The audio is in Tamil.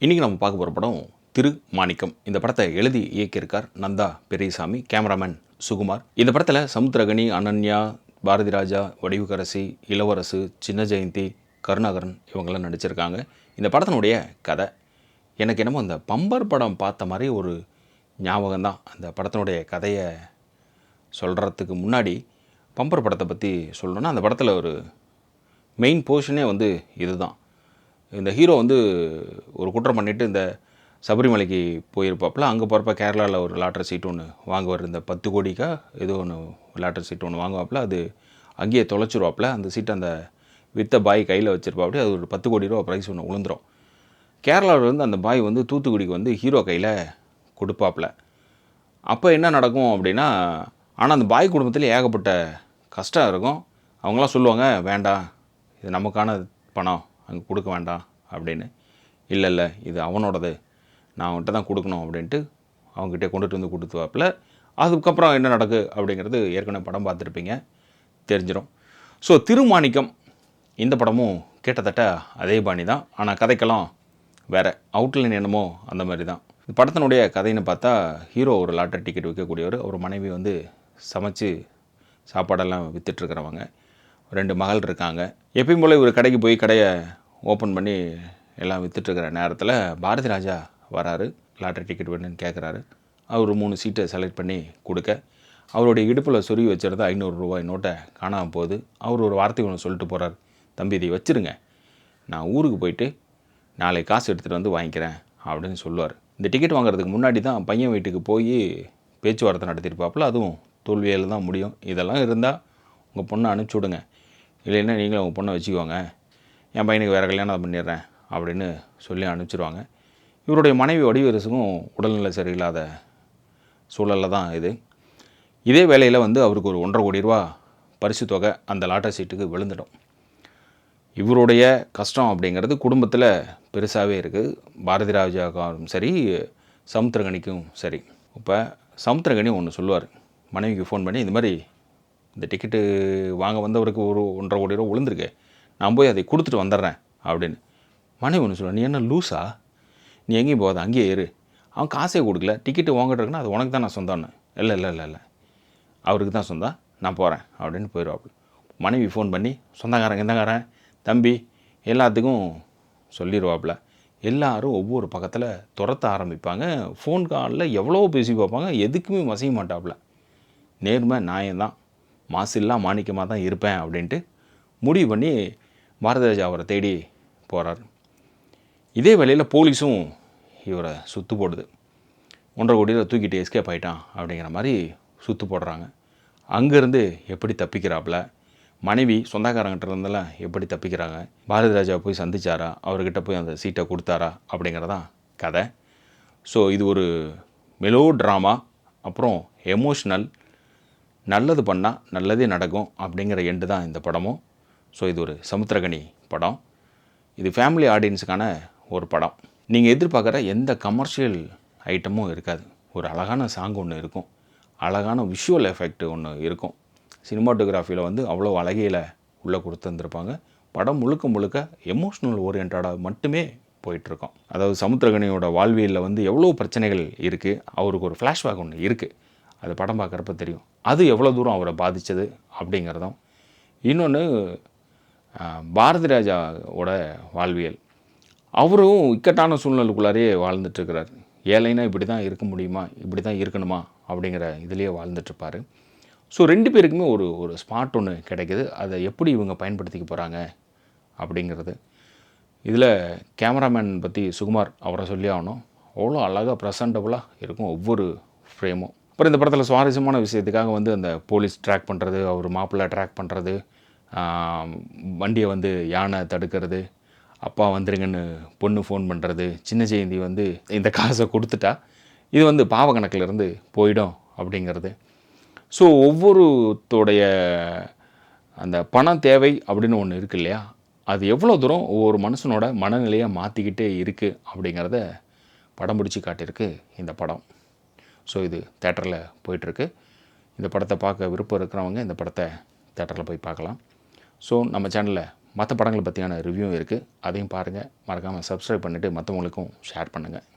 இன்றைக்கி நம்ம பார்க்க போகிற படம் திரு மாணிக்கம். இந்த படத்தை எழுதி இயக்கியிருக்கார் நந்தா பெரியசாமி, கேமராமேன் சுகுமார். இந்த படத்தில் சமுத்திரகனி, அனன்யா, பாரதி ராஜா, வடிவுக்கரசி, இளவரசு, சின்ன ஜெயந்தி, கருணாகரன் இவங்கெல்லாம் நடிச்சிருக்காங்க. இந்த படத்தினுடைய கதை எனக்கு என்னமோ அந்த பம்பர் படம் பார்த்த மாதிரி ஒரு ஞாபகம் தான். அந்த படத்தினுடைய கதையை சொல்கிறதுக்கு முன்னாடி பம்பர் படத்தை பற்றி சொல்லணுன்னா, அந்த படத்தில் ஒரு மெயின் போர்ஷனே வந்து இதுதான். இந்த ஹீரோ வந்து ஒரு குற்றம் பண்ணிவிட்டு இந்த சபரிமலைக்கு போயிருப்பாப்புல. அங்கே போகிறப்ப கேரளாவில் ஒரு லாட்டரி சீட்டு ஒன்று வாங்குவார். இந்த 10 கோடிக்கா ஏதோ ஒன்று லாட்டரி சீட்டு ஒன்று வாங்குவாப்புல. அது அங்கேயே தொலைச்சிருவாப்புல. அந்த சீட்டை அந்த வித்த பாய் கையில் வச்சுருப்பாப்படி. அது ஒரு 10 கோடி ரூபா ப்ரைஸ் ஒன்று விழுந்துடும். கேரளாவிலேருந்து அந்த பாய் வந்து தூத்துக்குடிக்கு வந்து ஹீரோ கையில் கொடுப்பாப்புல. அப்போ என்ன நடக்கும் அப்படின்னா, ஆனால் அந்த பாய் குடும்பத்தில் ஏகப்பட்ட கஷ்டம் இருக்கும். அவங்களாம் சொல்லுவாங்க, வேண்டாம் இது நமக்கான பணம், அங்கே கொடுக்க வேண்டாம் அப்படின்னு. இல்லை இது அவனோடது, நான் அவன்கிட்ட தான் கொடுக்கணும் அப்படின்ட்டு அவங்ககிட்ட கொண்டுட்டு வந்து கொடுத்துவாப்பில். அதுக்கப்புறம் என்ன நடக்கு அப்படிங்கிறது ஏற்கனவே படம் பார்த்துருப்பீங்க, தெரிஞ்சிடும். ஸோ திருமாணிக்கம் இந்த படமும் கிட்டத்தட்ட அதே பாணி தான். ஆனால் கதைக்கெல்லாம் வேறு அவுட்லைன் என்னமோ அந்த மாதிரி தான். இந்த படத்தினுடைய கதைன்னு பார்த்தா, ஹீரோ ஒரு லாட்டரி டிக்கெட் விற்கக்கூடியவர். ஒரு மனைவி வந்து சமைச்சு சாப்பாடெல்லாம் விற்றுட்ருக்கிறவங்க. 2 மகள் இருக்காங்க. எப்பயும் போல் ஒரு கடைக்கு போய் கடையை ஓப்பன் பண்ணி எல்லாம் விற்றுட்ருக்கிற நேரத்தில் பாரதி ராஜா வராரு. லாட்டரி டிக்கெட் வேணும்னு கேட்குறாரு. அவர் 3 சீட்டை செலக்ட் பண்ணி கொடுக்க, அவருடைய இடுப்பில் சொருகி வச்சுருந்தா 500 ரூபாய் நோட்டை காணாமல் போகுது. அவர் ஒரு வார்த்தை ஒன்று சொல்லிட்டு போகிறார், தம்பி இதை வச்சுருங்க, நான் ஊருக்கு போயிட்டு நாளைக்கு காசு எடுத்துகிட்டு வந்து வாங்கிக்கிறேன் அப்படின்னு சொல்லுவார். இந்த டிக்கெட் வாங்குறதுக்கு முன்னாடி தான் பையன் வீட்டுக்கு போய் பேச்சுவார்த்தை நடத்தியிருப்பாப்புல. அதுவும் தோல்வியில் தான் முடியும். இதெல்லாம் இருந்தால் உங்கள் பொண்ணை அனுப்பிச்சி விடுங்க, இல்லைன்னா நீங்களும் உங்கள் பொண்ணை வச்சுக்குவாங்க, என் பையனுக்கு வேறு கல்யாணம் பண்ணிடுறேன் அப்படின்னு சொல்லி அனுப்பிச்சிடுவாங்க. இவருடைய மனைவி வடிவரசுக்கும் உடல்நிலை சரியில்லாத சூழலில் தான் இது. இதே வேளையில் வந்து அவருக்கு ஒரு 1.5 கோடி ரூபா பரிசு தொகை அந்த லாட்டரி சீட்டுக்கு விழுந்துடும். இவருடைய கஷ்டம் அப்படிங்கிறது குடும்பத்தில் பெருசாகவே இருக்குது. பாரதி ராஜாவுக்கும் சரி, சமுத்திரகனிக்கும் சரி. இப்போ சமுத்திரகனி ஒன்று சொல்லுவார், மனைவிக்கு ஃபோன் பண்ணி, இந்த மாதிரி இந்த டிக்கெட்டு வாங்க வந்தவருக்கு ஒரு 1.5 கோடி ரூபா விழுந்திருக்கு, நான் போய் அதை கொடுத்துட்டு வந்துடுறேன் அப்படின்னு. மனைவி ஒன்று சொல்லுவாள், நீ என்ன லூஸா, நீ எங்கேயும் போகாத, அங்கேயே இரு, அவன் காசே கொடுக்கல, டிக்கெட்டு வாங்கிட்டு இருக்குன்னா அது உனக்கு தான் நான் சொந்தம்னு. இல்லை அவருக்கு தான் சொந்தம், நான் போகிறேன் அப்படின்னு போயிடுவாப்புல. மனைவி ஃபோன் பண்ணி சொந்தக்காரன் எந்தக்காரன் தம்பி எல்லாத்துக்கும் சொல்லிடுவாப்புல. எல்லோரும் ஒவ்வொரு பக்கத்தில் துரத்த ஆரம்பிப்பாங்க. ஃபோன் காலில் எவ்வளோ பேசி பார்ப்பாங்க, எதுக்குமே மசிய மாட்டாப்புல. நேர்மை நியாயம்தான், மாசில்லா மாணிக்கமாக தான் இருப்பேன் அப்படின்ட்டு முடிவு பண்ணி பாரதிராஜா அவரை தேடி போகிறார். இதே வேளையில் போலீஸும் இவரை சுற்று போடுது. 1.5 கோடி ரூபா தூக்கிட்டு எஸ்கேப் ஆகிட்டான் அப்படிங்கிற மாதிரி சுற்று போடுறாங்க. அங்கேருந்து எப்படி தப்பிக்கிறாப்புல, மனைவி சொந்தக்காரங்கிட்ட இருந்தெல்லாம் எப்படி தப்பிக்கிறாங்க, பாரதி ராஜா போய் சந்திச்சாரா, அவர்கிட்ட போய் அந்த சீட்டை கொடுத்தாரா அப்படிங்கிறதான் கதை. ஸோ இது ஒரு மெலோ ட்ராமா, அப்புறம் எமோஷ்னல், நல்லது பண்ணால் நல்லதே நடக்கும் அப்படிங்கிற எண்டு தான் இந்த படமும். ஸோ இது ஒரு சமுத்திரகனி படம். இது ஃபேமிலி ஆடியன்ஸுக்கான ஒரு படம். நீங்கள் எதிர்பார்க்குற எந்த கமர்ஷியல் ஐட்டமும் இருக்காது. ஒரு அழகான சாங் ஒன்று இருக்கும், அழகான விஷுவல் எஃபெக்ட் ஒன்று இருக்கும். சினிமாட்டோகிராஃபியில் வந்து அவ்வளோ அழகையில் உள்ளே கொடுத்துருந்துருப்பாங்க. படம் முழுக்க எமோஷ்னல் ஓரியன்டாக மட்டுமே போயிட்டுருக்கோம். அதாவது சமுத்திரகனியோட வாழ்வியலில் வந்து எவ்வளோ பிரச்சனைகள் இருக்குது, அவருக்கு ஒரு ஃப்ளாஷ்பேக் ஒன்று இருக்குது, அது படம் பார்க்குறப்ப தெரியும். அது எவ்வளோ தூரம் அவரை பாதித்தது அப்படிங்கிறதும். இன்னொன்று பாரதி ராஜாவோட வாழ்வியல். அவரும் இக்கட்டான சூழ்நிலைக்குள்ளாரே வாழ்ந்துட்டுருக்கிறார். ஏழைனா இப்படி தான் இருக்க முடியுமா, இப்படி தான் இருக்கணுமா அப்படிங்கிற இதுலேயே வாழ்ந்துட்டுருப்பார். ஸோ 2 பேருக்குமே ஒரு ஸ்பாட் ஒன்று கிடைக்கிது. அதை எப்படி இவங்க பயன்படுத்திக்க போகிறாங்க அப்படிங்கிறது. இதில் கேமராமேன் பற்றி சுகுமார் அவரை சொல்லி ஆகணும். அவ்வளோ அழகாக ப்ரெசன்டபுளாக இருக்கும் ஒவ்வொரு ஃப்ரேமும். அப்புறம் இந்த படத்தில் சுவாரஸ்யமான விஷயத்துக்காக வந்து அந்த போலீஸ் ட்ராக் பண்ணுறது, அவர் மாப்பிள்ளை ட்ராக் பண்ணுறது, வண்டியை வந்து யானை தடுக்கிறது, அப்பா வந்துருங்கன்னு பொண்ணு ஃபோன் பண்ணுறது, சின்ன ஜெயந்தி வந்து இந்த காசை கொடுத்துட்டா இது வந்து பாவ கணக்கிலிருந்து போயிடும் அப்படிங்கிறது. ஸோ ஒவ்வொருத்தோடைய அந்த பண தேவை அப்படின்னு ஒன்று இருக்குது இல்லையா, அது எவ்வளோ தூரம் ஒவ்வொரு மனுஷனோட மனநிலையை மாற்றிக்கிட்டே இருக்குது அப்படிங்கிறத படம் பிடிச்சி காட்டியிருக்கு இந்த படம். ஸோ இது தேட்டரில் போயிட்டுருக்கு. இந்த படத்தை பார்க்க விருப்பம் இருக்கிறவங்க இந்த படத்தை தேட்டரில் போய் பார்க்கலாம். ஸோ நம்ம சேனலை மற்ற படங்களை பற்றியான ரிவ்யூ இருக்குது, அதையும் பாருங்கள். மறக்காமல் சப்ஸ்கிரைப் பண்ணிவிட்டு மற்றவங்களுக்கும் ஷேர் பண்ணுங்கள்.